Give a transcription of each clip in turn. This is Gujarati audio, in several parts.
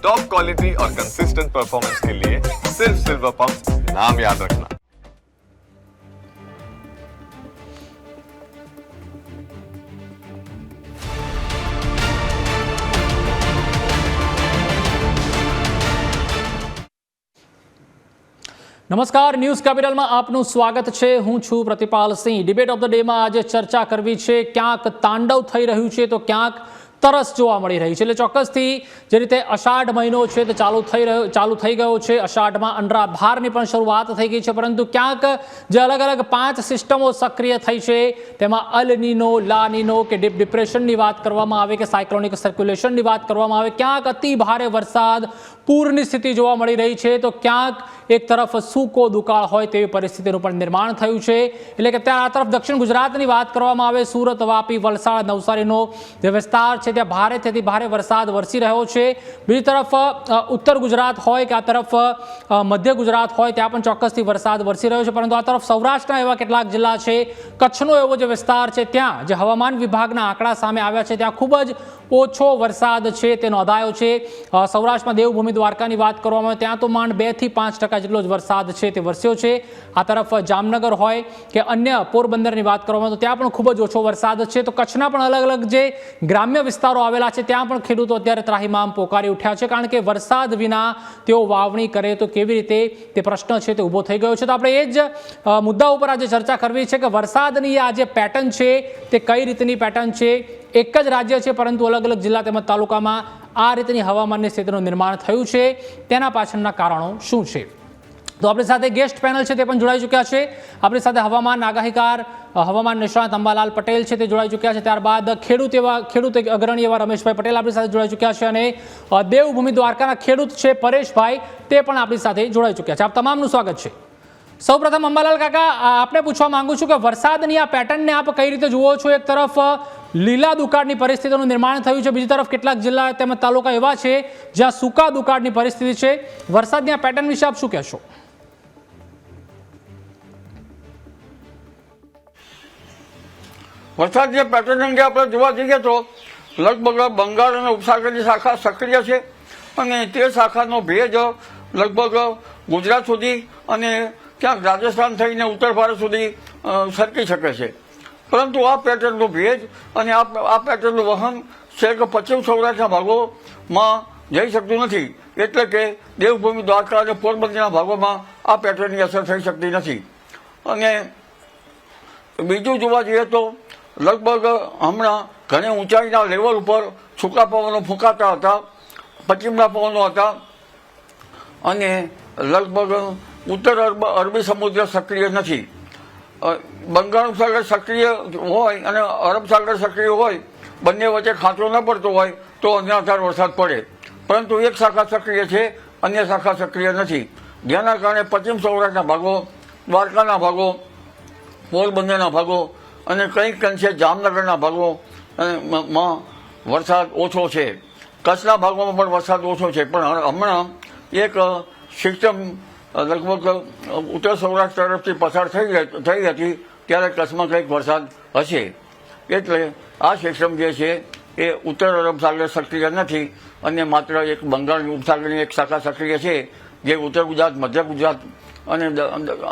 टॉप क्वालिटी और कंसिस्टेंट परफॉर्मेंस के लिए सिर्फ सिल्वर पंप नाम याद रखना। નમસ્કાર, ન્યૂઝ કેપિટલમાં આપનું સ્વાગત છે। હું છું પ્રતિપાલ સિંહ। ડિબેટ ઓફ ધ ડેમાં આજે ચર્ચા કરવી છે। ક્યાંક તાંડવ થઈ રહ્યું છે તો ક્યાંક તરસ જોવા મળી રહી છે। એટલે ચોક્કસથી જે રીતે અષાઢ મહિનો છે તે ચાલુ થઈ ગયો છે। અષાઢમાં અનરાધારની પણ શરૂઆત થઈ ગઈ છે, પરંતુ ક્યાંક જે અલગ અલગ 5 સિસ્ટમો સક્રિય થઈ છે તેમાં અલ નીનો, લા નીનો કે ડીપ ડિપ્રેશનની વાત કરવામાં આવે કે સાયક્લોનિક સર્ક્યુલેશનની વાત કરવામાં આવે, ક્યાંક અતિ ભારે વરસાદ, પૂરની સ્થિતિ જોવા મળી રહી છે તો ક્યાંક એક તરફ સૂકો દુકાળ હોય તેવી પરિસ્થિતિનું પણ નિર્માણ થયું છે। એટલે કે ત્યાં આ તરફ દક્ષિણ ગુજરાતની વાત કરવામાં આવે, સુરત, વાપી, વલસાડ, નવસારીનો જે વિસ્તાર છે ત્યાં ભારેથી ભારે વરસાદ વરસી રહ્યો છે। બીજી તરફ ઉત્તર ગુજરાત હોય કે આ તરફ મધ્ય ગુજરાત હોય ત્યાં પણ ચોક્કસથી વરસાદ વરસી રહ્યો છે, પરંતુ આ તરફ સૌરાષ્ટ્રના એવા કેટલાક જિલ્લા છે, કચ્છનો એવો જે વિસ્તાર છે ત્યાં જે હવામાન વિભાગના આંકડા સામે આવ્યા છે ત્યાં ખૂબ જ ઓછો વરસાદ છે તે નોંધાયો છે। સૌરાષ્ટ્રમાં દેવભૂમિ દ્વારકાની વાત કરવામાં આવે ત્યાં તો માંડ 2 થી 5% જેટલો જ વરસાદ છે તે વરસ્યો છે। આ તરફ જામનગર હોય કે અન્ય પોરબંદરની વાત કરવામાં આવે તો ત્યાં પણ ખૂબ જ ઓછો વરસાદ છે। તો કચ્છના પણ અલગ અલગ જે ગ્રામ્ય વિસ્તારો આવેલા છે ત્યાં પણ ખેડૂતો અત્યારે ત્રાહિમામ પોકારી ઉઠ્યા છે, કારણ કે વરસાદ વિના તેઓ વાવણી કરે તો કેવી રીતે તે પ્રશ્ન છે તે ઊભો થઈ ગયો છે। તો આપણે એ જ મુદ્દા ઉપર આજે ચર્ચા કરવી છે કે વરસાદની આ જે પેટર્ન છે તે કઈ રીતની પેટર્ન છે। એક જ રાજ્ય છે પરંતુ અલગ અલગ જિલ્લા તેમજ તાલુકામાં આ રીતની હવામાનની સ્થિતિનું નિર્માણ થયું છે, તેના પાછળના કારણો શું છે? તો આપણી સાથે ગેસ્ટ પેનલ છે તે પણ જોડાઈ ચૂક્યા છે। આપણી સાથે હવામાન આગાહીકાર, હવામાન નિષ્ણાત અંબાલાલ પટેલ છે તે જોડાઈ ચૂક્યા છે। ત્યારબાદ ખેડૂત અગ્રણી એવા રમેશભાઈ પટેલ આપણી સાથે જોડાઈ ચૂક્યા છે અને દેવભૂમિ દ્વારકાના ખેડૂત છે પરેશભાઈ, તે પણ આપણી સાથે જોડાઈ ચૂક્યા છે। આપ તમામનું સ્વાગત છે। સૌપ્રથમ અંબાલાલ કાકા, આપને પૂછવા માંગુ છું કે વરસાદની આ પેટર્નને આપ કઈ રીતે જુઓ છો? એક તરફ લીલા દુકાળની પરિસ્થિતિનું નિર્માણ થયું છે, બીજી તરફ કેટલાક જિલ્લા તેમજ તાલુકા એવા છે જ્યાં સૂકા દુકાળની પરિસ્થિતિ છે। વરસાદની આ પેટર્ન વિશે આપ શું કહેશો? વરસાદની પેટર્ન અંગે આપણે જોવા જઈએ તો લગભગ બંગાળ અને ઉપસાગરની શાખા સક્રિય છે અને તે શાખાનો ભેજ લગભગ ગુજરાત સુધી અને ક્યાંક રાજસ્થાન થઈને ઉત્તર ભારત સુધી સરકી શકે છે, પરંતુ આ પેટર્નનો ભેજ અને આ પેટર્નનું વહન છેક પશ્ચિમ સૌરાષ્ટ્રના ભાગોમાં જઈ શકતું નથી, એટલે કે દેવભૂમિ દ્વારકા અને પોરબંદરના ભાગોમાં આ પેટર્નની અસર થઈ શકતી નથી। અને બીજું જોવા જઈએ તો લગભગ હમણાં ઘણી ઊંચાઈના લેવલ ઉપર સૂકા પવનો ફૂંકાતા હતા, પશ્ચિમના પવનો હતા અને લગભગ ઉત્તર અરબી સમુદ્ર સક્રિય નથી। બંગાળ ઉપસાગર સક્રિય હોય અને અરબ સાગર સક્રિય હોય, બંને વચ્ચે ખાંચો ન પડતો હોય તો અનરાધાર વરસાદ પડે, પરંતુ એક શાખા સક્રિય છે, અન્ય શાખા સક્રિય નથી, જેના કારણે પશ્ચિમ સૌરાષ્ટ્રના ભાગો, દ્વારકાના ભાગો, પોરબંદરના ભાગો અને કંઈક અંશે જામનગરના ભાગોમાં વરસાદ ઓછો છે। કચ્છના ભાગોમાં પણ વરસાદ ઓછો છે, પણ હમણાં એક સિસ્ટમ લગભગ ઉત્તર સૌરાષ્ટ્ર તરફથી પસાર થઈ હતી ત્યારે કચ્છમાં કંઈક વરસાદ હશે, એટલે આ સિસ્ટમ જે છે એ ઉત્તર અરબ સાગર સક્રિય નથી અને માત્ર એક બંગાળની ઉપસાગરની એક શાખા સક્રિય છે, જે ઉત્તર ગુજરાત, મધ્ય ગુજરાત અને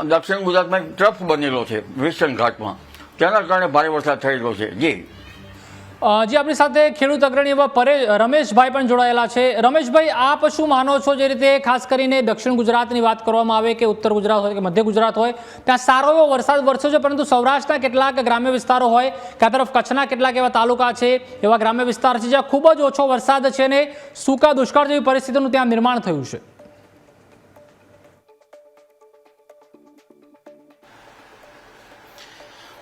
દક્ષિણ ગુજરાતમાં એક ટ્રફ બનેલો છે વેસ્ટર્ન ઘાટમાં, તેના કારણે ભારે વરસાદ થઈ રહ્યો છે। જી આપણી સાથે ખેડૂત અગ્રણી એવા રમેશભાઈ પણ જોડાયેલા છે। રમેશભાઈ, આપ શું માનો છો? જે રીતે ખાસ કરીને દક્ષિણ ગુજરાતની વાત કરવામાં આવે કે ઉત્તર ગુજરાત હોય કે મધ્ય ગુજરાત હોય ત્યાં સારો એવો વરસાદ વરસ્યો છે, પરંતુ સૌરાષ્ટ્રના કેટલાક ગ્રામ્ય વિસ્તારો હોય કે આ તરફ કચ્છના કેટલાક એવા તાલુકા છે, એવા ગ્રામ્ય વિસ્તાર છે જ્યાં ખૂબ જ ઓછો વરસાદ છે અને સૂકા દુષ્કાળ જેવી પરિસ્થિતિનું ત્યાં નિર્માણ થયું છે।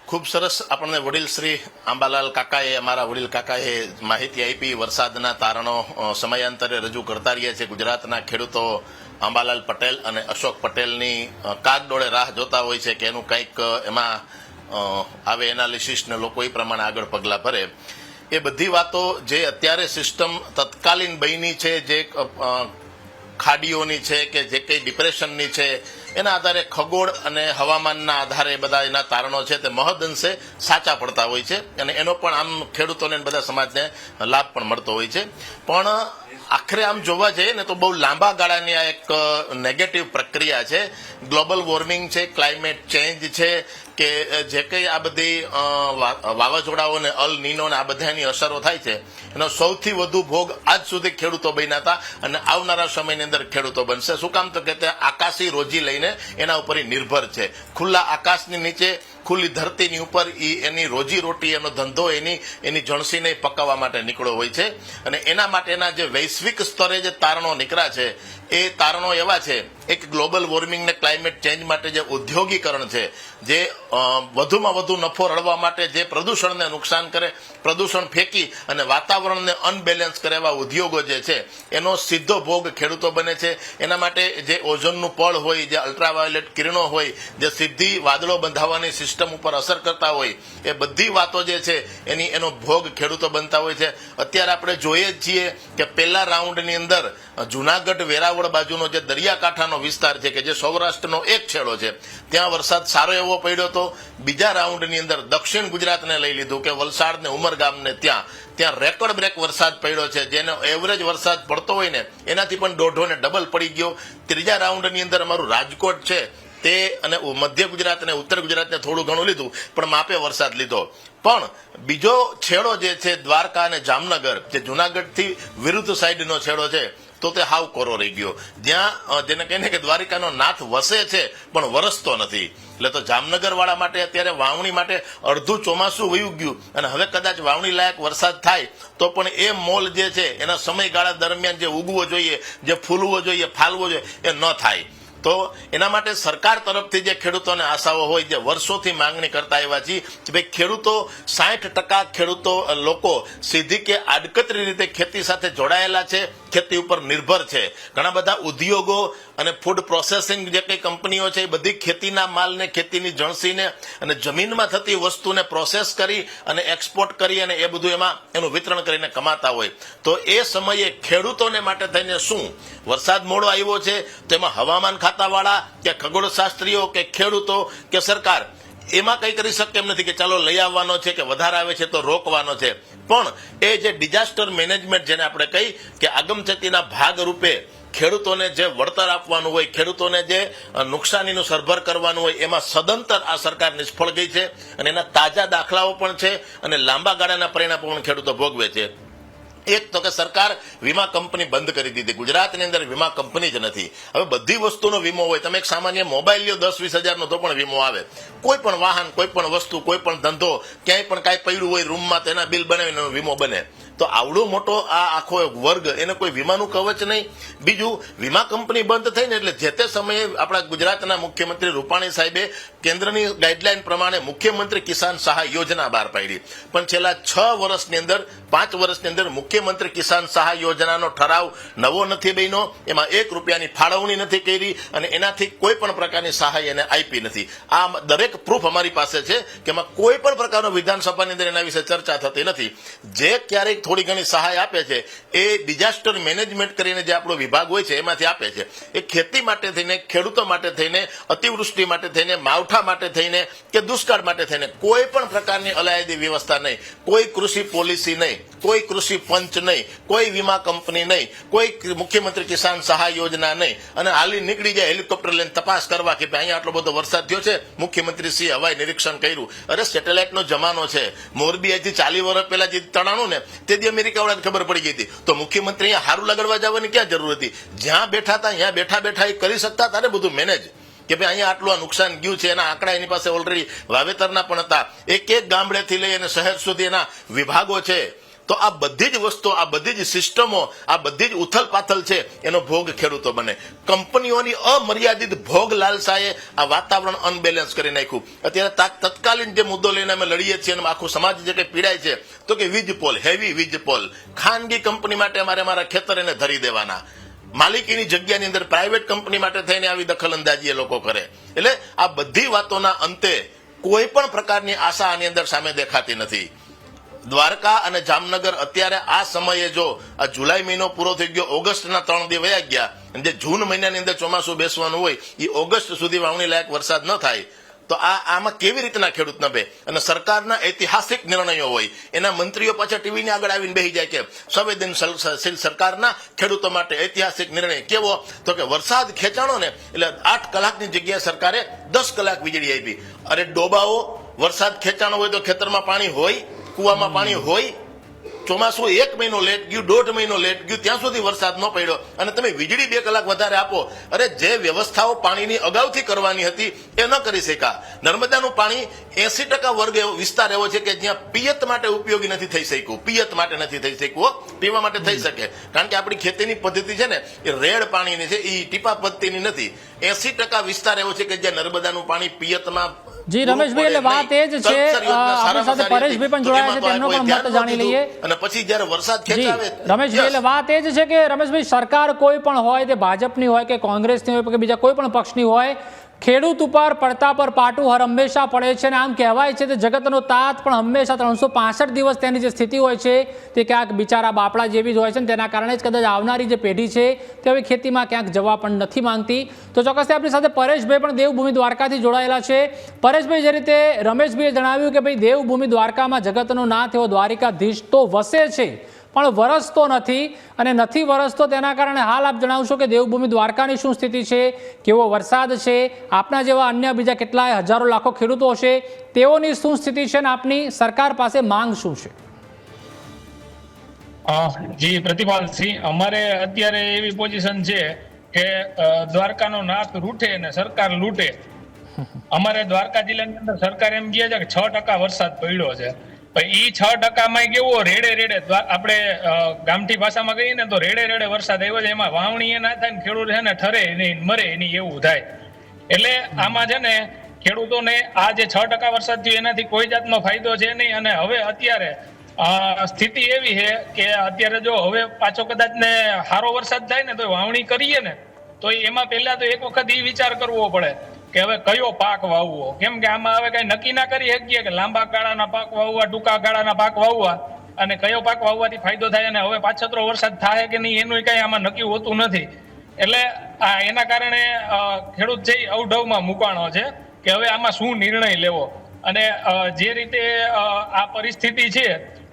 ખૂબ સરસ આપણને વડીલ શ્રી આંબાલાલ કાકાએ, અમારા વડીલ કાકાએ માહિતી આપી। વરસાદના તારણો સમયાંતરે રજૂ કરતા રહ્યા છે। ગુજરાતના ખેડૂતો આંબાલાલ પટેલ અને અશોક પટેલની કાગડોળે રાહ જોતા હોય છે કે એનું કંઈક એમાં આવે એનાલિસિસ ને લોકો એ પ્રમાણે આગળ પગલાં ભરે। એ બધી વાતો જે અત્યારે સિસ્ટમ તત્કાલીન બની છે, જે ખાડીઓની છે કે જે કંઈ ડિપ્રેશનની છે, એના આધારે ખગોળ અને હવામાનના આધારે બધા એના તારણો છે તે મહદઅંશે સાચા પડતા હોય છે અને એનો પણ આમ ખેડૂતોને બધા સમાજને લાભ પણ મળતો હોય છે। પણ આખરે આમ જોવા જઈએ ને તો બહુ લાંબા ગાળાની આ એક નેગેટિવ પ્રક્રિયા છે. ગ્લોબલ વોર્મિંગ છે, ક્લાઇમેટ ચેન્જ છે કે જે કંઈ આ બધી વાવાઝોડાઓ ને અલ નીનો ને આ બધાની અસરો થાય છે એનો સૌથી વધુ ભોગ આજ સુધી ખેડૂતો બન્યા હતા અને આવનારા સમયની અંદર ખેડૂતો બનશે. શું કામ? તો કે તે આકાશી રોજી લઈને એના ઉપર નિર્ભર છે. ખુલ્લા આકાશની નીચે ખુલ્લી ધરતીની ઉપર એની રોજી રોટી, એનો ધંધો, એની જણસીને પકાવવા માટે નીકળ્યો હોય છે. અને એના માટેના જે વૈશ્વિક સ્તરે જે તારણો નીકળ્યા છે એ તારણો એવા છે. એક ગ્લોબલ વોર્મિંગ ને ક્લાઇમેટ ચેન્જ માટે જે ઔદ્યોગિકરણ છે, જે વધુમાં વધુ નફો રળવા માટે જે પ્રદૂષણને નુકસાન કરે, પ્રદૂષણ ફેંકી અને વાતાવરણને અનબેલેન્સ કરે એવા ઉદ્યોગો જે છે એનો સીધો ભોગ ખેડૂતો બને છે. એના માટે જે ઓઝોનનું પળ હોય, જે અલ્ટ્રાવાયોલેટ કિરણો હોય, જે સીધી વાદળો બંધાવવાની સિસ્ટમ ઉપર અસર કરતા હોય, એ બધી વાતો જે છે એનો ભોગ ખેડૂતો બનતા હોય છે. અત્યારે આપણે જોઈએ જ છીએ કે પહેલા રાઉન્ડની અંદર જુનાગઢ વેરાવળ બાજુનો જે દરિયાકાંઠાનો વિસ્તાર છે કે જે સૌરાષ્ટ્રનો એક છેડો છે ત્યાં વરસાદ સારો એવો પડ્યો હતો. બીજા રાઉન્ડની અંદર દક્ષિણ ગુજરાતને લઈ લીધું કે વલસાડ ને ઉમરગામ ને ત્યાં રેકોર્ડ બ્રેક વરસાદ પડ્યો છે. જેનો એવરેજ વરસાદ પડતો હોય ને એનાથી પણ દોઢો ને ડબલ પડી ગયો. ત્રીજા રાઉન્ડની અંદર અમારું રાજકોટ છે તે અને મધ્ય ગુજરાત અને ઉત્તર ગુજરાતને થોડું ઘણું લીધું પણ માપે વરસાદ લીધો. પણ બીજો છેડો જે છે દ્વારકા અને જામનગર, જે જુનાગઢથી વિરુદ્ધ સાઈડનો છેડો છે તો તે હાવ કોરો રહી ગયો. જ્યાં જેને કહીને કે દ્વારિકાનો નાથ વસે છે પણ વરસતો નથી. એટલે તો જામનગર વાળા માટે અત્યારે વાવણી માટે અડધું ચોમાસું વયું ગયું અને હવે કદાચ વાવણી લાયક વરસાદ થાય તો પણ એ મોલ જે છે એના સમયગાળા દરમિયાન જે ઉગવો જોઈએ, જે ફૂલવો જોઈએ, ફાલવો જોઈએ એ ન થાય. તો એના માટે સરકાર તરફથી જે ખેડૂતોને આશાઓ હોય, જે વર્ષોથી માંગણી કરતા આવ્યા છીએ કે ભાઈ ખેડૂતો 60% ખેડૂતો લોકો સીધી કે આડકતરી રીતે ખેતી સાથે જોડાયેલા છે, ખેતી ઉપર નિર્ભર છે. ઘણા બધા ઉદ્યોગો અને ફૂડ પ્રોસેસિંગ જે કઈ કંપનીઓ છે એ બધી ખેતીના માલને, ખેતીની જણસીને અને જમીનમાં થતી વસ્તુને પ્રોસેસ કરી અને એક્સપોર્ટ કરી અને એ બધું એનું વિતરણ કરીને કમાતા હોય. તો એ સમયે ખેડૂતોને માટે થઈને શું વરસાદ મોડો આવ્યો છે તો એમાં હવામાન ખાતાવાળા કે ખગોળશાસ્ત્રીઓ કે ખેડૂતો કે સરકાર એમાં કઈ કરી શકે એમ નથી કે ચાલો લઈ આવવાનો છે કે વધારે આવે છે તો રોકવાનો છે. પણ એ જે ડિઝાસ્ટર મેનેજમેન્ટ જેને આપણે કહી કે આગમચેતીના ભાગ રૂપે ખેડૂતોને જે વળતર આપવાનું હોય, ખેડૂતોને જે નુકસાનીનું સરભર કરવાનું હોય એમાં સદંતર આ સરકાર નિષ્ફળ ગઈ છે અને એના તાજા દાખલાઓ પણ છે અને લાંબા ગાળાના પરિણામો પણ ખેડૂતો ભોગવે છે. એક તો કે સરકાર વીમા કંપની બંધ કરી દીધી. ગુજરાતની અંદર વીમા કંપની જ નથી. હવે બધી વસ્તુનો વીમો હોય. તમે એક સામાન્ય મોબાઈલ લ્યો 10-20 હજારનો તો પણ વીમો આવે. કોઈ પણ વાહન, કોઈ પણ વસ્તુ, કોઈ પણ ધંધો, ક્યાંય પણ કાંઈ પડ્યું હોય રૂમમાં તેના બિલ બનાવીને વીમો બને. તો આવડો મોટો આ આખો વર્ગ એને કોઈ વીમાનું કવચ નહીં. બીજું, વીમા કંપની બંધ થઈ ને એટલે જે તે સમયે આપણા ગુજરાતના મુખ્યમંત્રી રૂપાણી સાહેબે કેન્દ્રની ગાઈડલાઈન પ્રમાણે મુખ્યમંત્રી કિસાન સહાય યોજના બહાર પાડી. પણ છેલ્લા 6 વર્ષની અંદર, 5 વર્ષની અંદર મુખ્યમંત્રી કિસાન સહાય યોજનાનો ઠરાવ નવો નથી બન્યો. એમાં 1 રૂપિયાની ફાળવણી નથી કરી અને એનાથી કોઈ પણ પ્રકારની સહાય એને આપી નથી. આ દરેક પ્રૂફ અમારી પાસે છે કે એમાં કોઈ પણ પ્રકારનો વિધાનસભાની અંદર એના વિશે ચર્ચા થતી નથી. જે ક્યારેક થોડી ઘણી સહાય આપે છે એ ડિઝાસ્ટર મેનેજમેન્ટ કરીને જે આપણો વિભાગ હોય છે એમાંથી આપે છે. એ ખેતી માટે થઈને, ખેડૂતો માટે થઈને, અતિવૃષ્ટિ માટે થઈને, માવઠા માટે થઈને કે દુષ્કાળ માટે થઈને કોઈ પણ પ્રકારની અલાયદી વ્યવસ્થા નહીં, કોઈ કૃષિ પોલિસી નહીં, કોઈ કૃષિ પંચ નહીં, કોઈ વીમા કંપની નહીં, કોઈ મુખ્યમંત્રી કિસાન સહાય યોજના નહીં. અને હાલી નીકળી જાય હેલિકોપ્ટર લઈને તપાસ કરવા કે અહીંયા આટલો બધો વરસાદ થયો છે, મુખ્યમંત્રી શ્રી હવાઈ નિરીક્ષણ કર્યું. અરે સેટેલાઇટનો જમાનો છે. મોરબી હજી 40 વર્ષ પહેલા જે તણાણું ને તેથી અમેરિકા વાળાને ખબર પડી ગઈ હતી. તો મુખ્યમંત્રી અહીંયા હારું લગાડવા જવાની ક્યાં જરૂર હતી? જ્યાં બેઠા હતા ત્યાં બેઠા બેઠા એ કરી શકતા હતા ને બધું મેનેજ. કે ભાઈ અહીંયા આટલું આ નુકસાન ગયું છે, એના આંકડા એની પાસે ઓલરેડી વાવેતરના પણ હતા. એક ગામડેથી લઈ અને શહેર સુધી એના વિભાગો છે. તો આ બધી જ વસ્તુઓ, આ બધી જ સિસ્ટમો, આ બધી જ ઉથલ પાથલ છે એનો ભોગ ખેડૂતો બને. કંપનીઓની અમર્યાદિત ભોગ લાલસાએ આ વાતાવરણ અનબેલેન્સ કરી નાખ્યું. અત્યારે તત્કાલીન જે મુદ્દો લઈને અમે લડીએ છીએ અને આખું સમાજ જે કંઈ પીડાય છે તો કે વીજ પોલ, હેવી વીજ પોલ, ખાનગી કંપની માટે અમારે અમારા ખેતર એને ધરી દેવાના. માલિકીની જગ્યાની અંદર પ્રાઇવેટ કંપની માટે થઈને આવી દખલ અંદાજી એ લોકો કરે. એટલે આ બધી વાતોના અંતે કોઈ પણ પ્રકારની આશા આની અંદર સામે દેખાતી નથી. દ્વારકા અને જામનગર અત્યારે આ સમયે જો આ જુલાઈ મહિનો પૂરો થઈ ગયો, ઓગસ્ટના 3 દિવસ વયા ગયા અને જે જૂન મહિનાની અંદર ચોમાસું બેસવાનું હોય એ ઓગસ્ટ સુધી વાવણી લાયક વરસાદ ન થાય તો આમાં કેવી રીતના ખેડૂત નભે? અને સરકારના ઐતિહાસિક નિર્ણયો હોય, એના મંત્રીઓ પાછા ટીવીની આગળ આવીને બેસી જાય કે સંવેદનશીલ સરકારના ખેડૂતો માટે ઐતિહાસિક નિર્ણય કેવો? તો કે વરસાદ ખેંચાણો ને એટલે 8 કલાકની જગ્યાએ સરકારે 10 કલાક વીજળી આપી. અરે ડોબાઓ, વરસાદ ખેંચાણો હોય તો ખેતરમાં પાણી હોય, કુવામાં પાણી હોય. ચોમાસું 1 મહિનો લેટ ગયું, 1.5 મહિનો લેટ ગયું, ત્યાં સુધી વરસાદ ન પડ્યો અને તમે વીજળી 2 કલાક વધારે આપો. અરે જે વ્યવસ્થાઓ પાણીની અગાઉથી કરવાની હતી એ ન કરી શક્યા. નર્મદાનું પાણી 80% વર્ગ એવો વિસ્તાર એવો છે કે જ્યાં પિયત માટે ઉપયોગી નથી થઈ શક્યું. પિયત માટે નથી થઈ શક્યું, પીવા માટે થઈ શકે. કારણ કે આપણી ખેતીની પદ્ધતિ છે ને એ રેડ પાણીની છે, એ ટીપા પદ્ધતિની નથી. 80% વિસ્તાર એવો છે કે જ્યાં નર્મદાનું પાણી પિયતમાં. જી રમેશભાઈ, એટલે વાત એ જ છે. આપણી સાથે પરેશભાઈ પણ જોડાયા છે, તેમનો પણ મત જાણી લઈએ. અને પછી જ્યારે વરસાદ ખેંચાવે રમેશભાઈ, એટલે વાત એ જ છે કે રમેશભાઈ, સરકાર કોઈ પણ હોય, તે ભાજપની હોય કે કોંગ્રેસની હોય કે બીજા કોઈ પણ પક્ષની હોય, ખેડૂત ઉપર પડતા પર પાટું હર હંમેશા પડે છે. અને આમ કહેવાય છે કે જગતનો તાત પણ હંમેશા 365 દિવસ તેની જે સ્થિતિ હોય છે તે ક્યાંક બિચારા બાપડા જેવી જ હોય છે. તેના કારણે જ કદાચ આવનારી જે પેઢી છે તે હવે ખેતીમાં ક્યાંક જવા પણ નથી માંગતી. તો ચોક્કસથી આપણી સાથે પરેશભાઈ પણ દેવભૂમિ દ્વારકાથી જોડાયેલા છે. પરેશભાઈ, જે રીતે રમેશભાઈએ જણાવ્યું કે ભાઈ દેવભૂમિ દ્વારકામાં જગતનો નાથ એવો દ્વારિકાધીશ તો વસે છે પણ વરસતો નથી, અને નથી વરસતો તેના કારણે હાલ આપ જણાવશો કે દેવભૂમિ દ્વારકાની શું સ્થિતિ છે, કેવો વરસાદ છે, આપના જેવા અન્ય બીજા કેટલાય હજારો લાખો ખેડૂતો છે તેઓની શું સ્થિતિ છે અને આપની સરકાર પાસે માંગ શું છે? જી પ્રતિપાલસિંહ, અમારે અત્યારે એવી પોઝિશન છે કે દ્વારકાનો નાથ રૂઠે અને સરકાર લૂંટે. અમારે દ્વારકા જિલ્લાની અંદર સરકાર એમ કહે છે કે 6% વરસાદ પડ્યો છે. ઈ 6% કેવો રેડે આપણે ગામઠી ભાષામાં કહીએ ને તો રેડે વરસાદ આવ્યો છે. એમાં વાવણી એ ના થાય ને ખેડૂત છે ને ઠરે નહીં મરે એની એવું થાય. એટલે આમાં છે ને ખેડૂતોને આ જે 6% વરસાદ થયો એનાથી કોઈ જાતનો ફાયદો છે નહીં. અને હવે અત્યારે સ્થિતિ એવી છે કે અત્યારે જો હવે પાછો કદાચ ને સારો વરસાદ થાય ને તો વાવણી કરીએ ને તો એમાં પહેલા તો એક વખત એ વિચાર કરવો પડે કે હવે કયો પાક વાવવો. કેમ કે આમાં હવે કઈ નક્કી ના કરી શકીએ કે લાંબા ગાળાના પાક વાવવા, ટૂંકા ગાળાના પાક વાવવા, અને કયો પાક વાવવાથી ફાયદો થાય અને હવે પાછો વરસાદ થાય કે નહીં એનું કઈ આમાં નક્કી હોતું નથી. એટલે એના કારણે ખેડૂત છે અવઢવમાં મુકાણો છે કે હવે આમાં શું નિર્ણય લેવો. અને જે રીતે આ પરિસ્થિતિ છે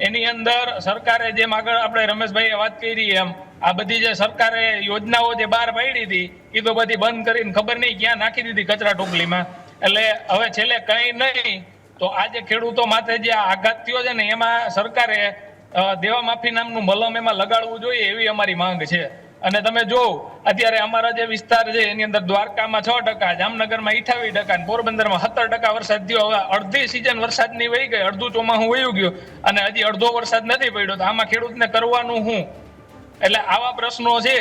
એની અંદર સરકારે જેમ આગળ આપણે રમેશભાઈએ વાત કરી એમ આ બધી જે સરકારે યોજનાઓ જે બહાર પાડી હતી એ તો બધી બંધ કરીને ખબર નહીં ક્યાં નાખી દીધી કચરા ટોપલીમાં. એટલે હવે છેલ્લે કઈ નહીં તો આજે ખેડૂતો માથે જે આઘાત થયો છે ને એમાં સરકારે દેવા માફી નામનું મલમ એમાં લગાડવું જોઈએ એવી અમારી માંગ છે. અને તમે જો અત્યારે અમારા જે વિસ્તાર છે એની અંદર દ્વારકામાં 6%, જામનગરમાં 28% અને પોરબંદરમાં 17% વરસાદ થયો. હવે અડધી સિઝન વરસાદની વહી ગઈ, અડધું ચોમાસું વયું ગયું અને હજી અડધો વરસાદ નથી પડ્યો. તો આમાં ખેડૂતને કરવાનું શું? એટલે આવા પ્રશ્નો છે.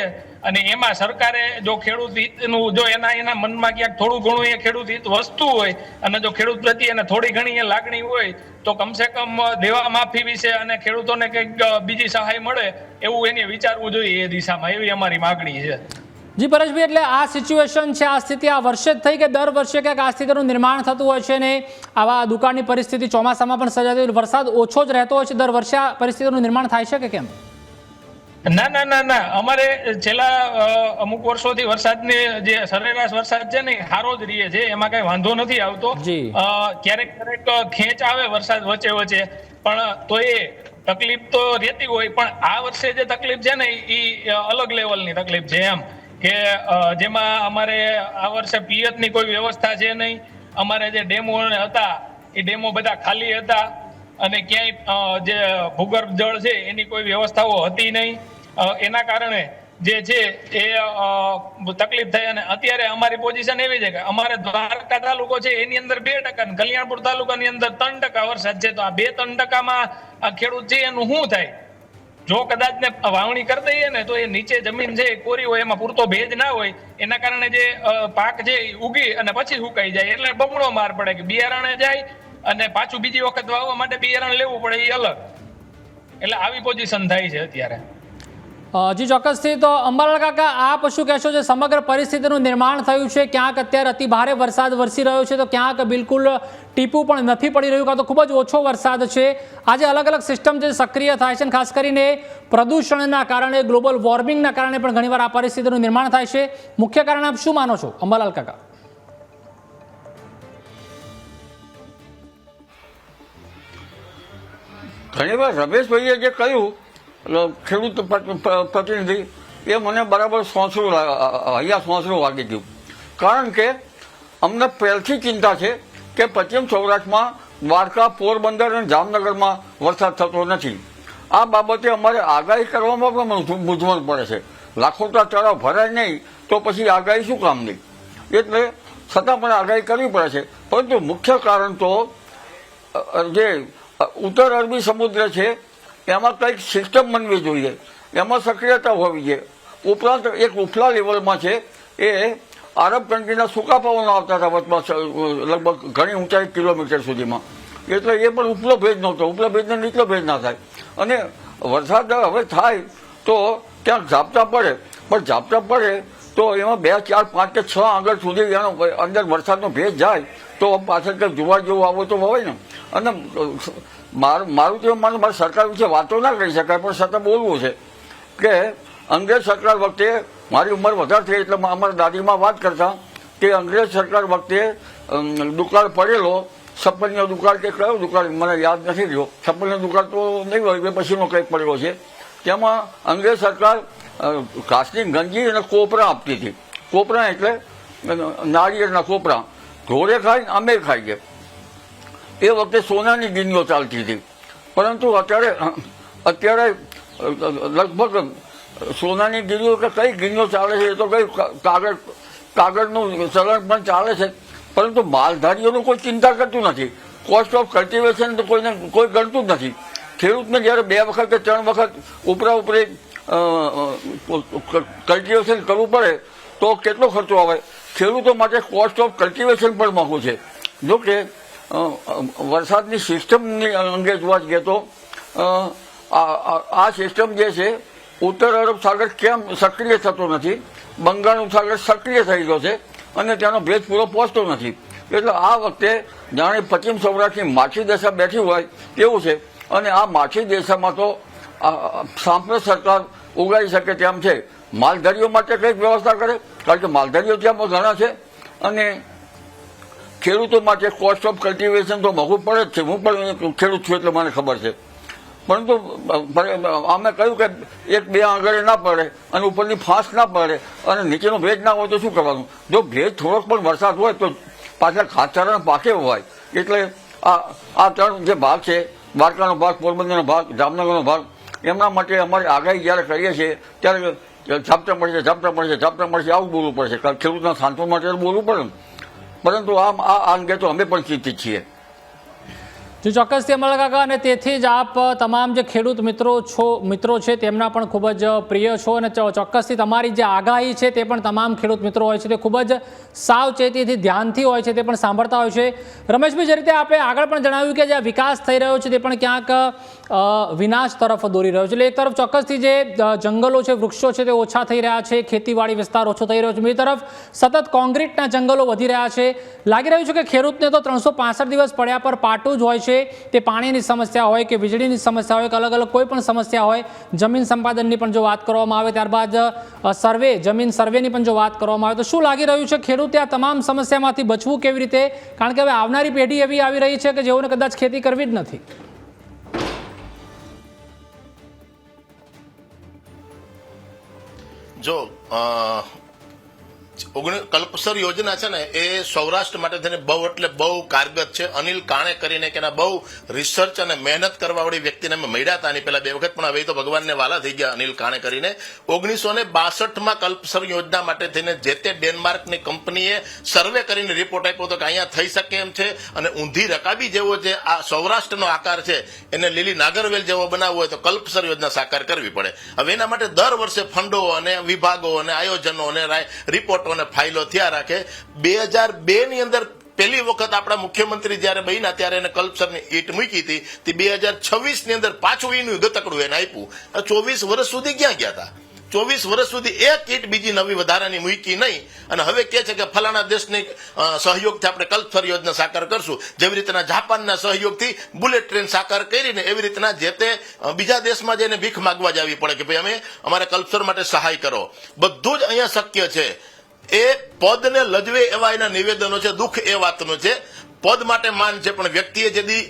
અને એમાં સરકારે જો ખેડૂત હિતનું જો એના મનમાં ક્યાંક થોડું ઘણું એ ખેડૂત હિત વસ્તુ હોય અને જો ખેડૂત પ્રત્યે એને થોડી ઘણી એ લાગણી હોય તો કમસે કમ દેવા માફી વિશે અને ખેડૂતોને કંઈક બીજી સહાય મળે એવું એને વિચારવું જોઈએ એ દિશામાં, એવી અમારી માગણી છે. જી પરેશભાઈ, એટલે આ સિચ્યુએશન છે, આ સ્થિતિ આ વર્ષે જ થઈ કે દર વર્ષે ક્યાંક આ સ્થિતિનું નિર્માણ થતું હોય છે ને આવા દુકાળની પરિસ્થિતિ ચોમાસામાં પણ સર્જાતી હોય, વરસાદ ઓછો જ રહેતો હોય છે, દર વર્ષે આ પરિસ્થિતિનું નિર્માણ થાય છે કે કેમ? ના, અમારે છેલ્લા અમુક વર્ષોથી વરસાદની જે સરેરાશ વરસાદ છે ને સારો જ રહે છે, એમાં કઈ વાંધો નથી આવતો. ક્યારેક ખેંચ આવે વરસાદ વચ્ચે પણ તો એ તકલીફ તો રહેતી હોય. પણ આ વર્ષે જે તકલીફ છે ને એ અલગ લેવલની તકલીફ છે એમ કે જેમાં અમારે આ વર્ષે પિયતની કોઈ વ્યવસ્થા છે નહીં. અમારે જે ડેમો હતા એ ડેમો બધા ખાલી હતા અને ક્યાંય જે ભૂગર્ભ જળ છે એની કોઈ વ્યવસ્થાઓ હતી નહીં. એના કારણે જે છે એ તકલીફ થઈ. અને અત્યારે અમારી પોઝિશન એવી છે કે અમારે દ્વારકા તાલુકો છે એની અંદર 2% અને કલ્યાણપુર તાલુકાની અંદર 3% વરસાદ છે. તો આ 2-3%માં ખેડૂત છે એનું શું થાય? જો કદાચ ને વાવણી કરી દઈએ ને તો એ નીચે જમીન છે કોરી હોય, એમાં પૂરતો ભેજ ના હોય, એના કારણે જે પાક છે ઉગી અને પછી સુકાઈ જાય એટલે બમણો માર પડે કે બિયારણે જાય અને પાછું બીજી વખત વાવવા માટે બિયારણ લેવું પડે એ અલગ. એટલે આવી પોઝિશન થાય છે અત્યારે. જી ચોક્કસથી. તો અંબાલાલ કાકા, આપ શું કહેશો જે સમગ્ર પરિસ્થિતિનું નિર્માણ થયું છે? ક્યાંક અત્યારે અતિ ભારે વરસાદ વરસી રહ્યો છે તો ક્યાંક બિલકુલ ટીપું પણ નથી પડી રહ્યું, કાં તો ખૂબ જ ઓછો વરસાદ છે. આજે અલગ અલગ સિસ્ટમ જે સક્રિય થાય છે, ખાસ કરીને પ્રદૂષણના કારણે, ગ્લોબલ વોર્મિંગના કારણે પણ ઘણીવાર આ પરિસ્થિતિનું નિર્માણ થાય છે. મુખ્ય કારણ આપ શું માનો છો અંબાલાલ કાકા? ઘણી વાર રમેશભાઈએ જે કહ્યું ખેડૂત પ્રતિનિધિ એ મને બરાબર સોંસરું વાગી ગયું. કારણ કે અમને પહેલથી ચિંતા છે કે પશ્ચિમ સૌરાષ્ટ્રમાં દ્વારકા, પોરબંદર અને જામનગરમાં વરસાદ થતો નથી. આ બાબતે અમારે આગાહી કરવામાં પણ મૂંઝવણ પડે છે. લાખોટા તળાવ ભરાય નહીં તો પછી આગાહી શું કામની? એટલે છતાં પણ આગાહી કરવી પડે છે. પરંતુ મુખ્ય કારણ તો જે ઉત્તર અરબી સમુદ્ર છે એમાં કંઈક સિસ્ટમ બનવી જોઈએ, એમાં સક્રિયતા હોવી જોઈએ. ઉપરાંત એક ઉપલા લેવલમાં છે એ આરબ કન્ટ્રીના સૂકા પવનો આવતા હતા વચમાં લગભગ ઘણી ઊંચાઈ કિલોમીટર સુધીમાં. એટલે એ પણ ઉપલો ભેજ નહોતો. ઉપલો ભેજને નીચલો ભેજ ના થાય. અને વરસાદ હવે થાય તો ક્યાંક ઝાપટા પડે, પણ ઝાપટા પડે તો એમાં 2, 4, 5 કે 6 આગળ સુધી એનો અંદર વરસાદનો ભેજ જાય તો પાછળ કંઈક જુવાર જેવું આવો તો હોય ને. અને મારું તો મારે સરકાર વિશે વાતો ના કરી શકાય, પણ છતાં બોલવું છે કે અંગ્રેજ સરકાર વખતે મારી ઉંમર વધારે થઈ એટલે અમારા દાદીમાં વાત કરતા કે અંગ્રેજ સરકાર વખતે દુકાળ પડેલો, છપ્પનનો દુકાળ કે કયો દુકાળ મને યાદ નથી રહ્યો, છપ્પનનો દુકાળ તો નહીં હોય, એ પછીનો કંઈક પડેલો છે. તેમાં અંગ્રેજ સરકાર ઘાસની ગંજી અને કોપરા આપતી હતી. કોપરા એટલે નાળિયેરના કોપરા, ઢોરે ખાય અમે ખાઈએ. એ વખતે સોનાની ગીનીઓ ચાલતી હતી. પરંતુ અત્યારે લગભગ સોનાની ગીરીઓ કે કઈ ગીરીઓ ચાલે છે એ તો કઈ કાગળનું ચલણ પણ ચાલે છે. પરંતુ માલધારીઓનું કોઈ ચિંતા કરતું નથી. કોસ્ટ ઓફ કલ્ટિવેશન તો કોઈ ગણતું જ નથી. ખેડૂતને જ્યારે 2 વખત કે 3 વખત ઉપરા ઉપરી કલ્ટિવેશન કરવું પડે તો કેટલો ખર્ચો આવે. ખેડૂતો માટે કોસ્ટ ઓફ કલ્ટિવેશન પણ મોંઘું છે. જોકે વરસાદની સિસ્ટમની અંગે જોવા જઈએ તો આ સિસ્ટમ જે છે ઉત્તર અરબ સાગર કેમ સક્રિય થતો નથી, બંગાળ ઉપસાગર સક્રિય થઈ ગયો છે અને ત્યાંનો ભેજ પૂરો પહોંચતો નથી. એટલે આ વખતે જાણે પશ્ચિમ સૌરાષ્ટ્રની માછી દશા બેઠી હોય તેવું છે. અને આ માછી દશામાં તો સાંપ્રત સરકાર ઉગાડી શકે તેમ છે. માલધારીઓ માટે કંઈક વ્યવસ્થા કરે, કારણ કે માલધારીઓ ત્યાં ઘણા છે. અને ખેડૂતો માટે કોસ્ટ ઓફ કલ્ટિવેશન તો મોંઘું પડે જ છે. હું પણ ખેડૂત છું એટલે મને ખબર છે. પરંતુ અમે કહ્યું કે 1-2 આંગળે ના પડે અને ઉપરની ફાંસ ના પડે અને નીચેનો ભેજ ના હોય તો શું કરવાનું? જો ભેજ થોડોક પણ વરસાદ હોય તો પાછળ ખાચારા પાકે હોય. એટલે આ 3 જે ભાગ છે, દ્વારકાનો ભાગ, પોરબંદરનો ભાગ, જામનગરનો ભાગ, એમના માટે અમારી આગાહી જ્યારે કરીએ છીએ ત્યારે ઝાપટા મળશે આવું બોલવું પડશે. કારણ ખેડૂતના સાંત્વન માટે બોલવું પડે. પરંતુ આ અંગે તો અમે પણ ચિંતિત છીએ. જો ચોક્કસથી અમલ કાકા, અને તેથી જ આપ તમામ જે ખેડૂત મિત્રો છે તેમના પણ ખૂબ જ પ્રિય છો અને ચોક્કસથી તમારી જે આગાહી છે તે પણ તમામ ખેડૂત મિત્રો હોય છે તે ખૂબ જ સાવચેતીથી ધ્યાનથી હોય છે તે પણ સાંભળતા હોય છે. રમેશભાઈ, જે રીતે આપણે આગળ પણ જણાવ્યું કે જે વિકાસ થઈ રહ્યો છે તે પણ ક્યાંક વિનાશ તરફ દોરી રહ્યો છે. એટલે એક તરફ ચોક્કસથી જે જંગલો છે, વૃક્ષો છે તે ઓછા થઈ રહ્યા છે, ખેતીવાડી વિસ્તાર ઓછો થઈ રહ્યો છે, બીજી તરફ સતત કોન્ક્રીટના જંગલો વધી રહ્યા છે. લાગી રહ્યું છે કે ખેડૂતને તો 365 દિવસ પડ્યા પર પાટું જ હોય છે. તે પાણીની સમસ્યા હોય કે વીજળીની સમસ્યા હોય કે અલગ અલગ કોઈ પણ સમસ્યા હોય, જમીન સંપાદનની પણ જો વાત કરવામાં આવે, ત્યારબાદ જમીન સર્વેની પણ જો વાત કરવામાં આવે, તો શું લાગી રહ્યું છે ખેડૂતે આ તમામ સમસ્યામાંથી બચવું કેવી રીતે? કારણ કે હવે આવનારી પેઢી એવી આવી રહી છે કે જેઓને કદાચ ખેતી કરવી જ નથી. જો કલ્પસર યોજના છે ને એ સૌરાષ્ટ્ર માટે થઈને બહુ એટલે બહુ કારગત છે. અનિલ કાણે કરીને કે બહુ રિસર્ચ અને મહેનત કરવા વાળી વ્યક્તિને અમે મળ્યા હતા આની પહેલા 2 વખત, પણ હવે તો ભગવાનને વાલા થઈ ગયા. અનિલ કાણે કરીને 1962માં કલ્પસર યોજના માટે થઈને જે તે ડેનમાર્કની કંપનીએ સર્વે કરીને રિપોર્ટ આપ્યો હતો કે અહીંયા થઈ શકે એમ છે. અને ઊંધી રકાબી જેવો જે આ સૌરાષ્ટ્રનો આકાર છે એને લીલી નાગરવેલ જેવો બનાવવો હોય તો કલ્પસર યોજના સાકાર કરવી પડે. હવે એના માટે દર વર્ષે ફંડો અને વિભાગો અને આયોજનો અને રિપોર્ટો અને ફાઇલો થયા રાખે. 2002ની અંદર પહેલી વખત આપણા મુખ્યમંત્રી જયારે બન્યા ત્યારે એને કલ્પસરની ઈટ મૂકી હતી. તે 2026ની અંદર પાછું એનું ગતકડું એને આપ્યું. 24 વર્ષ સુધી ક્યાં ગયા હતા? 24 વર્ષ સુધી એક ઈટ બીજી નવી વધારાની મૂકી નહીં. અને હવે કે છે કે ફલાણા દેશની સહયોગથી આપણે કલ્પસર યોજના સાકાર કરશું. જેવી રીતના જાપાનના સહયોગથી બુલેટ ટ્રેન સાકાર કરીને એવી રીતના જે તે બીજા દેશમાં જઈને ભીખ માગવા જવી પડે કે ભાઈ અમે અમારે કલ્પસર માટે સહાય કરો. બધું જ અહીંયા શક્ય છે. એ પદને લજવે એવા એના નિવેદનો છે. દુઃખ એ વાતનું છે પદ માટે માન છે, પણ વ્યક્તિએ જેથી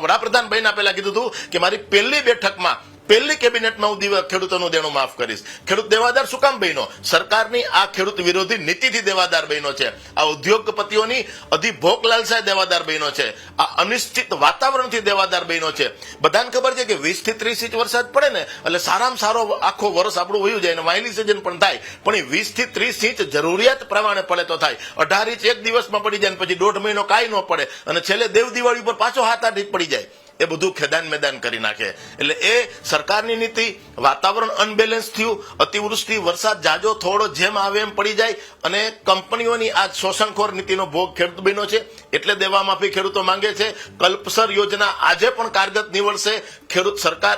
વડાપ્રધાન બન્યા પહેલા કીધું હતું કે મારી પહેલી બેઠકમાં પહેલી કેબિનેટમાં હું ખેડૂતોનું દેણું માફ કરીશ. ખેડૂત દેવાદાર શું કામ બન્યો? સરકારની આ ખેડૂત વિરોધી નીતિથી દેવાદાર બન્યો છે. આ ઉદ્યોગપતિઓની અધિભોગ લાલસાએ દેવાદાર બન્યો છે. આ અનિશ્ચિત વાતાવરણથી દેવાદાર બન્યો છે. બધાને ખબર છે કે 20 થી 30 ઇંચ વરસાદ પડે ને એટલે સારામાં સારો આખો વર્ષ આપણું વયું જાય અને વાયલી સિઝન પણ થાય, પણ એ 20 થી 30 ઇંચ જરૂરિયાત પ્રમાણે પડે તો થાય. 18 ઇંચ એક દિવસમાં પડી જાય, પછી 1.5 મહિનો કાંઈ ન પડે અને છેલ્લે દેવ દિવાળી ઉપર પાછો 7-8 ઇંચ પડી જાય. એ બધું ખેદાન મેદાન કરી નાખે. એટલે એ સરકારની નીતિ, વાતાવરણ અનબેલેન્સ થયું, અતિવૃષ્ટિ, વરસાદ જાજો થોડો જેમ આવે એમ પડી જાય અને કંપનીઓની આ શોષણખોર નીતિનો ભોગ ખેડૂત બન્યો છે. એટલે દેવા માફી ખેડૂતો માંગે છે. કલ્પસર યોજના આજે પણ કારગત નીવડશે. ખેડૂત સરકાર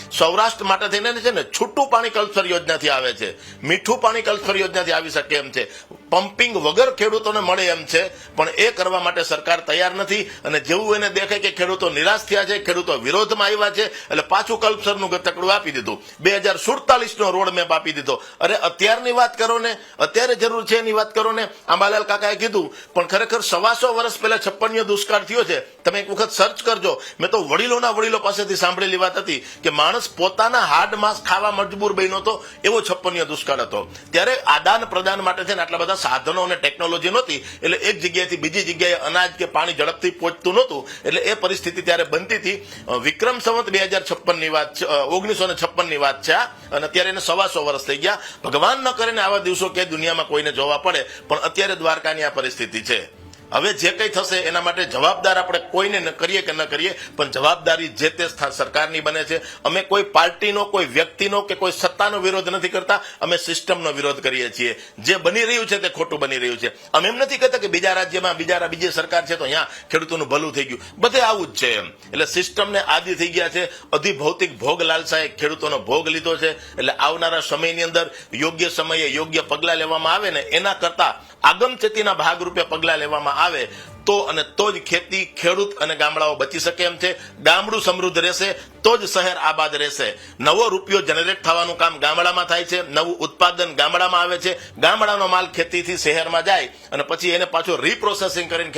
સૌરાષ્ટ્ર માટે થઈને છે ને છૂટું પાણી કલ્પસર યોજનાથી આવે છે, મીઠું પાણી કલ્પસર યોજનાથી આવી શકે એમ છે. પમ્પિંગ વગર ખેડૂતોને મળે એમ છે, પણ એ કરવા માટે સરકાર તૈયાર નથી. અને જેવું એને દેખે કે ખેડૂતો નિરાશ થયા છે, ખેડૂતો વિરોધમાં આવ્યા છે, એટલે પાછું કલ્પસરનું ગતકડું આપી દીધું. 2047 નો રોડ મેપ આપી દીધો. અરે અત્યારની વાત કરો ને, અત્યારે જરૂર છે એની વાત કરો ને. આંબાલાલ કાકાએ કીધું, પણ ખરેખર 125 વર્ષ પહેલા 56 દુષ્કાળ થયો છે. તમે એક વખત સર્ચ કરજો. મેં તો વડીલોના વડીલો પાસેથી સાંભળેલી વાત હતી કે માણસ પોતાના હાડ માંસ ખાવા મજબૂર બન્યો હતો, એવો 56 દુષ્કાળ હતો. ત્યારે આદાન પ્રદાન માટે છે ને આટલા બધા સાધનો અને ટેકનોલોજી નહોતી, એટલે એક જગ્યાએથી બીજી જગ્યાએ અનાજ કે પાણી ઝડપથી પહોંચતું નહોતું. એટલે એ પરિસ્થિતિ ત્યારે બનતી હતી. વિક્રમ સંવત 2056 ની વાત, 1956 ની વાત છે અને અત્યારે એને 125 વર્ષ થઈ ગયા. ભગવાન ન કરે ને આવા દિવસો કે દુનિયામાં કોઈને જોવા પડે, પણ અત્યારે દ્વારકાની આ પરિસ્થિતિ છે. હવે જે કંઈ થશે એના માટે જવાબદાર આપણે કોઈને ન કરીએ કે ન કરીએ, પણ જવાબદારી જે તે સરકારની બને છે. અમે કોઈ પાર્ટીનો, કોઈ વ્યક્તિનો કે કોઈ સત્તાનો વિરોધ નથી કરતા, અમે સિસ્ટમનો વિરોધ કરીએ છીએ. જે બની રહ્યું છે તે ખોટું બની રહ્યું છે. અમે એમ નથી કહેતા કે બીજા રાજ્યમાં બીજી સરકાર છે તો અહીંયા ખેડૂતોનું ભલું થઈ ગયું. બધે આવું જ છે એમ. એટલે સિસ્ટમને આદિ થઈ ગયા છે. અધિભૌતિક ભોગ લાલસાએ ખેડૂતોનો ભોગ લીધો છે. એટલે આવનારા સમયની અંદર યોગ્ય સમયે યોગ્ય પગલાં લેવામાં આવે ને, એના કરતા આગમચેતીના ભાગરૂપે પગલાં લેવામાં આવે તો જ ખેતી, ખેડૂત અને ગામડાઓ બચી શકે એમ છે. ગામડું સમૃદ્ધ રહેશે તો જ શહેર આબાદ રહેશે. નવો રૂપિયો જનરેટ થવાનું કામ ગામડામાં થાય છે, નવું ઉત્પાદન ગામડામાં આવે છે. ગામડાનો માલ ખેતીથી શહેરમાં જાય અને પછી એને પાછું રીપ્રોસેસિંગ કરીને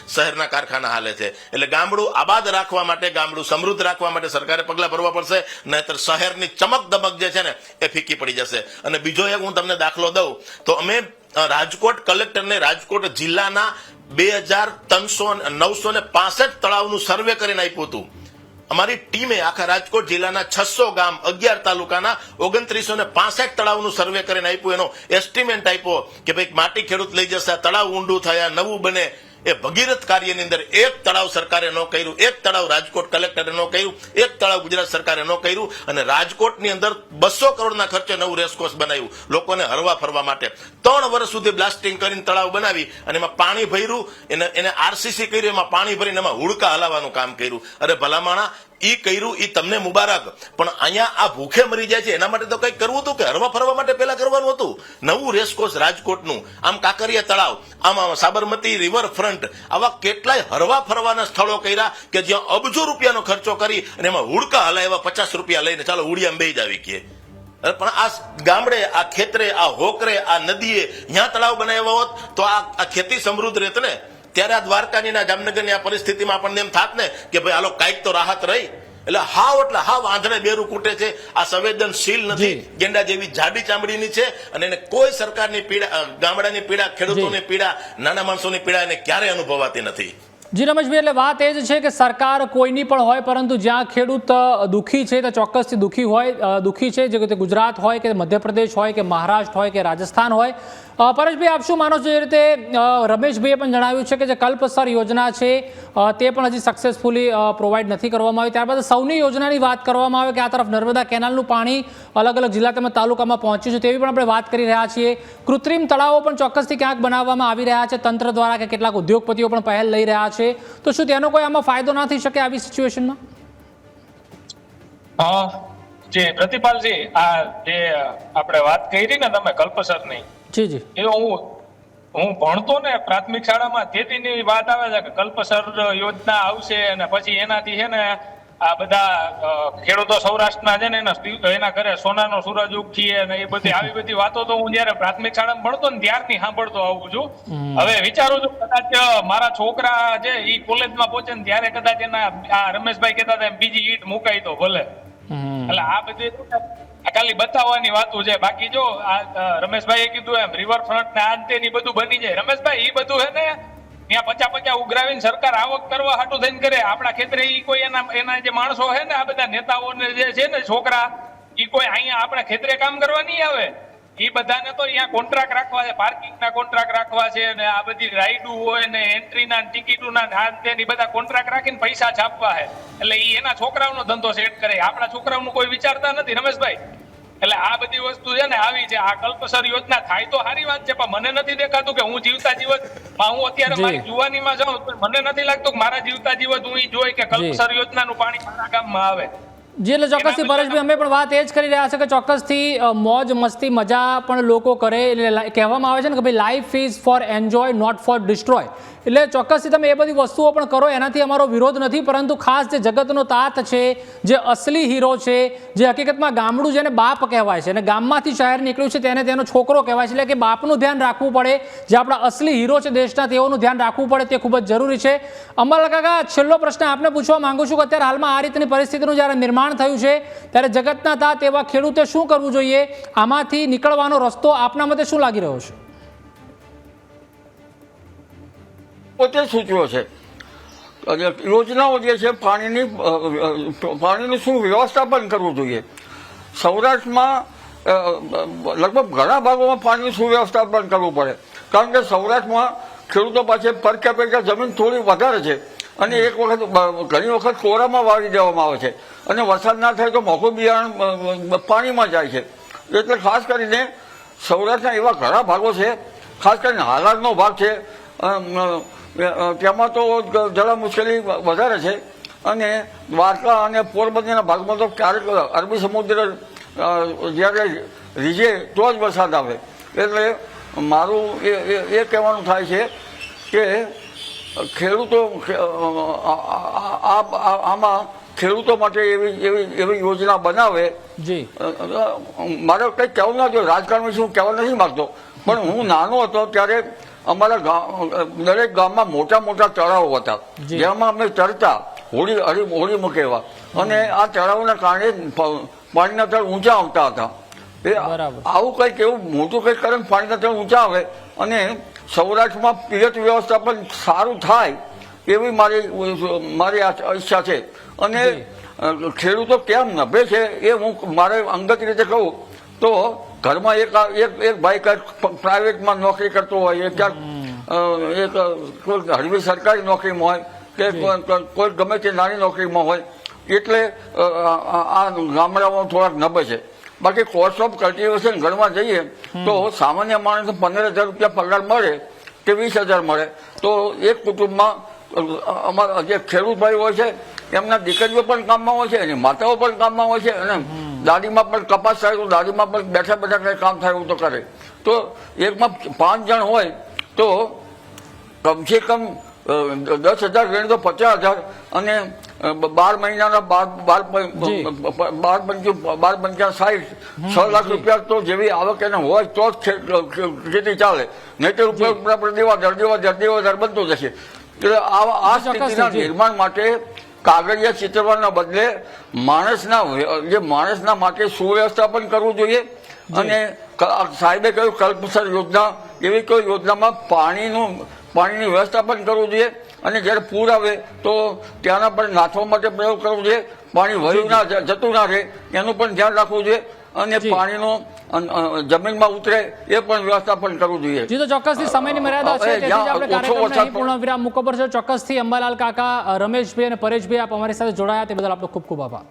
શહેરના કારખાના હાલે છે. એટલે ગામડું આબાદ રાખવા માટે, ગામડું સમૃદ્ધ રાખવા માટે સરકારે પગલાં ભરવા પડશે, નહીતર શહેરની ચમક દમક જે છે ને એ ફીકી પડી જશે. અને બીજો એક હું તમને દાખલો દઉં તો અમે રાજકોટ કલેક્ટરને રાજકોટ જિલ્લાના 2365 તળાવનું સર્વે કરીને આપ્યું હતું. અમારી ટીમે આખા રાજકોટ જિલ્લાના 600 ગામ 11 તાલુકાના 2965 તળાવનું સર્વે કરીને આપ્યું. એનો એસ્ટિમેટ આપ્યો કે ભાઈ માટી ખેડૂત લઈ જશે, તળાવ ઊંડું થયા, નવું બને. એ ભગીરથ કાર્યની અંદર એક તળાવ સરકારે ન કર્યું, એક તળાવ રાજકોટ કલેક્ટરે ન કર્યું, એક તળાવ ગુજરાત સરકારે ન કર્યું. અને રાજકોટની અંદર 200 કરોડના ખર્ચે નવું રેસકોર્સ બનાવ્યું લોકોને હરવા ફરવા માટે. 3 વર્ષ સુધી બ્લાસ્ટિંગ કરીને તળાવ બનાવી અને એમાં પાણી ભર્યું, એને આરસીસી કર્યું, એમાં પાણી ભરીને એમાં હુડકા હલાવવાનું કામ કર્યું. અરે ભલામણા, ઈ કર્યું ઈ તમને મુબારક, પણ અહીંયા આ ભૂખે મરી જાય છે એના માટે તો કંઈક કરવું હતું કે હરવા ફરવા માટે પેલા કરવાનું હતું. નવું રેસકોર્સ રાજકોટનું, આમ કાંકરિયા તળાવ, આમ સાબરમતી રિવરફ્રન્ટ, આવા કેટલાય હરવા ફરવાના સ્થળો કર્યા કે જ્યાં અબજો રૂપિયાનો ખર્ચો કરી અને એમાં હુડકા હલાવ્યા 50 રૂપિયા લઈને ચાલો ઉડિયામાં બેસી જ આવી કે. પણ આ ગામડે, આ ખેતરે, આ હોકરે, આ નદીએ ત્યાં તળાવ બનાવ્યા હોત તો આ ખેતી સમૃદ્ધ રહેત ને. ત્યારે આ દ્વારકાની, જામનગરની આ પરિસ્થિતિમાં આપણને એમ થાત ને કે ભાઈ હાલો કાંઈક તો રાહત રહી. એટલે હાવ આંધળે બેરું કૂટે છે. આ સંવેદનશીલ નથી, ગેંડા જેવી જાડી ચામડીની છે અને એને કોઈ સરકારની પીડા, ગામડાની પીડા, ખેડૂતોની પીડા, નાના માણસોની પીડા એને ક્યારેય અનુભવાતી નથી. જી રમેશભાઈ, એટલે વાત એ જ છે કે સરકાર કોઈની પણ હોય, પરંતુ જ્યાં ખેડૂત દુઃખી છે તે ચોક્કસથી દુઃખી છે. જે ગુજરાત હોય કે મધ્યપ્રદેશ હોય કે મહારાષ્ટ્ર હોય કે રાજસ્થાન હોય. પરેશભાઈ, આપ શું માનો છો? જે રીતે રમેશભાઈએ પણ જણાવ્યું છે કે જે કલ્પસર યોજના છે તે પણ હજી સક્સેસફુલી પ્રોવાઈડ નથી કરવામાં આવી. ત્યારબાદ સૌની યોજનાની વાત કરવામાં આવે કે આ તરફ નર્મદા કેનાલનું પાણી અલગ અલગ જિલ્લા તેમજ તાલુકામાં પહોંચ્યું છે, તેવી પણ આપણે વાત કરી રહ્યા છીએ. કૃત્રિમ તળાવો પણ ચોક્કસથી ક્યાંક બનાવવામાં આવી રહ્યા છે તંત્ર દ્વારા, કે કેટલાક ઉદ્યોગપતિઓ પણ પહેલ લઈ રહ્યા છે. તો શું તેનો કોઈ આમાં ફાયદો ના થઈ શકે આવી સિચ્યુએશનમાં? જે પ્રતિપાલજી, આ જે આપણે વાત કરી ને તમે કલ્પસરની, જી એ હું ભણતો ને પ્રાથમિક શાળામાં તેની વાત આવે છે કે કલ્પસર યોજના આવશે અને પછી એનાથી છે ને આ બધા ખેડૂતો સૌરાષ્ટ્રના છે ને એના ઘરે સોનાનો સૂરજ ઉગીએ અને એ બધી આવી બધી વાતો તો હું જયારે પ્રાથમિક શાળામાં ભણતો ને ત્યારથી સાંભળતો આવું છું. હવે વિચારું છું કદાચ મારા છોકરા છે એ કોલેજમાં પહોંચે ને ત્યારે કદાચ એના આ રમેશભાઈ કહેતા હતા બીજી ઈંટ મુકાઈ તો ભલે. એટલે આ બધી ખાલી બતાવવાની વાતો છે. બાકી જો આ રમેશભાઈએ કીધું એમ રિવરફ્રન્ટ ને આ તે બધું બની જાય. રમેશભાઈ એ બધું હે ને ત્યાં 50 ઉઘરાવીને સરકાર આવક કરવા હાટું થઈને કરે. આપણા ખેતરે ઈ કોઈ એના જે માણસો છે ને આ બધા નેતાઓને જે છે ને છોકરા ઈ કોઈ અહીંયા આપણા ખેતરે કામ કરવા નહીં આવે. ઈ બધાને તો અહીંયા કોન્ટ્રાક્ટ રાખવા છે, પાર્કિંગના કોન્ટ્રાક્ટ રાખવા છે અને આ બધી રાઈડો હોય ને એન્ટ્રીના ટિકિટોના આ તે બધા કોન્ટ્રાક્ટ રાખીને પૈસા છાપવા છે. એટલે ઈ એના છોકરાઓનો ધંધો સેટ કરે. આપણા છોકરાઓનું કોઈ વિચારતા નથી રમેશભાઈ. એટલે આ બધી વસ્તુ છે ને આવી છે. આ કલ્પસર યોજના થાય તો સારી વાત છે, પણ મને નથી દેખાતું કે હું જીવતા જીવત હું અત્યારે મારી જુવાનીમાં જાઉં તો મને નથી લાગતું કે મારા જીવતા જીવત હું જોઈ કે કલ્પસર યોજનાનું પાણી મારા ગામમાં આવે. જી, એટલે ચોક્કસથી પરેશભાઈ અમે પણ વાત એ જ કરી રહ્યા છે કે ચોક્કસથી મોજ મસ્તી મજા પણ લોકો કરે. એટલે કહેવામાં આવે છે ને કે ભાઈ life is for enjoy not for destroy. એટલે ચોક્કસથી તમે એ બધી વસ્તુઓ પણ કરો, એનાથી અમારો વિરોધ નથી. પરંતુ ખાસ જે જગતનો તાત છે, જે અસલી હીરો છે, જે હકીકતમાં ગામડું જેને બાપ કહેવાય છે અને ગામમાંથી શહેર નીકળ્યું છે તેને તેનો છોકરો કહેવાય છે. એટલે કે બાપનું ધ્યાન રાખવું પડે. જે આપણા અસલી હીરો છે દેશના તેઓનું ધ્યાન રાખવું પડે, તે ખૂબ જ જરૂરી છે. અંબાલાલ કાકા, છેલ્લો પ્રશ્ન આપને પૂછવા માંગુ છું કે અત્યારે હાલમાં આ રીતની પરિસ્થિતિનું જ્યારે નિર્માણ થયું છે ત્યારે જગતના તાત એવા ખેડૂતે શું કરવું જોઈએ? આમાંથી નીકળવાનો રસ્તો આપના મતે શું લાગી રહ્યો છે? પોતે સૂચવ્યો છે યોજનાઓ જે છે પાણીનું શું વ્યવસ્થાપન કરવું જોઈએ. સૌરાષ્ટ્રમાં લગભગ ઘણા ભાગોમાં પાણીનું સુવ્યવસ્થાપન કરવું પડે, કારણ કે સૌરાષ્ટ્રમાં ખેડૂતો પાસે પર કેપિટા જમીન થોડી વધારે છે અને એક વખત ઘણી વખત કોરામાં વાવી દેવામાં આવે છે અને વરસાદ ના થાય તો મોંઘું બિયારણ પાણીમાં જાય છે. એટલે ખાસ કરીને સૌરાષ્ટ્રના એવા ઘણા ભાગો છે, ખાસ કરીને હાલારનો ભાગ છે, તેમાં તો જરા મુશ્કેલી વધારે છે અને દ્વારકા અને પોરબંદરના ભાગમાં તો ક્યારેક અરબી સમુદ્ર જ્યારે રીઝે તો જ વરસાદ આવે. એટલે મારું એ કહેવાનું થાય છે કે ખેડૂતો આમાં ખેડૂતો માટે એવી યોજના બનાવે. મારે કંઈ કહેવું ના જોઈએ, રાજકારણ વિશે હું કહેવા નથી માગતો, પણ હું નાનો હતો ત્યારે અમારા દરેક ગામમાં મોટા મોટા તળાવો હતા જેમાં અમે તરતા હોળી મૂકેવા અને આ તળાવોના કારણે પાણીના તળ ઊંચા આવતા હતા. આવું કંઈક એવું મોટું કંઈક કરે પાણીના તળ ઊંચા આવે અને સૌરાષ્ટ્રમાં પિયત વ્યવસ્થાપન સારું થાય એવી મારી ઈચ્છા છે. અને ખેડૂતો કેમ નભે છે એ હું મારે અંગત રીતે કહું તો ઘરમાં એક ભાઈ કંઈક પ્રાઇવેટમાં નોકરી કરતો હોય, ક્યાંક કોઈ હળવી સરકારી નોકરીમાં હોય કે કોઈ ગમે તે નાની નોકરીમાં હોય, એટલે આ ગામડાઓમાં થોડાક નભે છે. બાકી કોસ્ટ ઓફ કલ્ટિવેશન ગણવા જઈએ તો સામાન્ય માણસને 15,000 રૂપિયા પગાર મળે કે 20,000 મળે તો એક કુટુંબમાં અમારા જે ખેડૂત ભાઈ હોય છે એમના દીકરીઓ પણ કામમાં હોય છે અને માતાઓ પણ કામમાં હોય છે અને દાદીમાં પણ કપાસ થાય તો દાદીમાં પણ બેઠા બેઠા કંઈ કામ થાય એવું તો કરે. તો એકમાં 5 જણ હોય તો કમસે કમ 10,000 ગણી તો 50,000 અને 12 મહિનાના 12 60 6 લાખ રૂપિયા તો જેવી આવક એને હોય તો જ ખેતી ચાલે, નહીં તો ઉપર દેવા બનતો જશે. એટલે આ સ્થિતિના નિર્માણ માટે કાગળિયા ચિતરવાના બદલે માણસના માટે સુવ્યવસ્થાપન કરવું જોઈએ. અને સાહેબે કહ્યું કલ્પસર યોજના, એવી કોઈ યોજનામાં પાણીનું વ્યવસ્થાપન કરવું જોઈએ અને જ્યારે પૂર આવે તો ત્યાંના પર નાથવા માટે પ્રયોગ કરવો જોઈએ. પાણી વહ્યું ના જતું ના રહે એનું પણ ધ્યાન રાખવું જોઈએ અને પાણીનો જમીનમાં ઉતરે એ પણ વ્યવસ્થાપન કરવું જોઈએ. જી, તો ચોક્કસથી સમયની મર્યાદા છે તેથી આપણે કાર્યક્રમને પૂર્ણ વિરામ મૂકવો પડશે. ચોક્કસથી અંબાલાલ કાકા, રમેશભાઈ અને પરેશભાઈ આપ અમારી સાથે જોડાયા તે બદલ આપનો ખૂબ ખૂબ આભાર.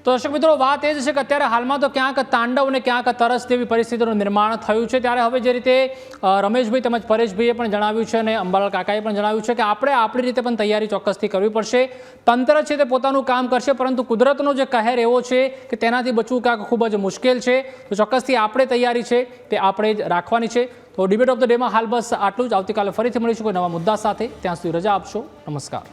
તો દર્શક મિત્રો, વાત એ જ છે કે અત્યારે હાલમાં તો ક્યાંક તાંડવ અને ક્યાંક તરસ જેવી પરિસ્થિતિનું નિર્માણ થયું છે. ત્યારે હવે જે રીતે રમેશભાઈ તેમજ પરેશભાઈએ પણ જણાવ્યું છે અને અંબાલાલ કાકાએ પણ જણાવ્યું છે કે આપણે આપણી રીતે પણ તૈયારી ચોક્કસથી કરવી પડશે. તંત્ર છે તે પોતાનું કામ કરશે, પરંતુ કુદરતનો જે કહેર એવો છે કે તેનાથી બચવું ક્યાંક ખૂબ જ મુશ્કેલ છે. તો ચોક્કસથી આપણે તૈયારી છે તે આપણે જ રાખવાની છે. તો ડિબેટ ઓફ ધ ડેમાં હાલ બસ આટલું જ. આવતીકાલે ફરીથી મળીશું કોઈ નવા મુદ્દા સાથે. ત્યાં સુધી રજા આપશો. નમસ્કાર.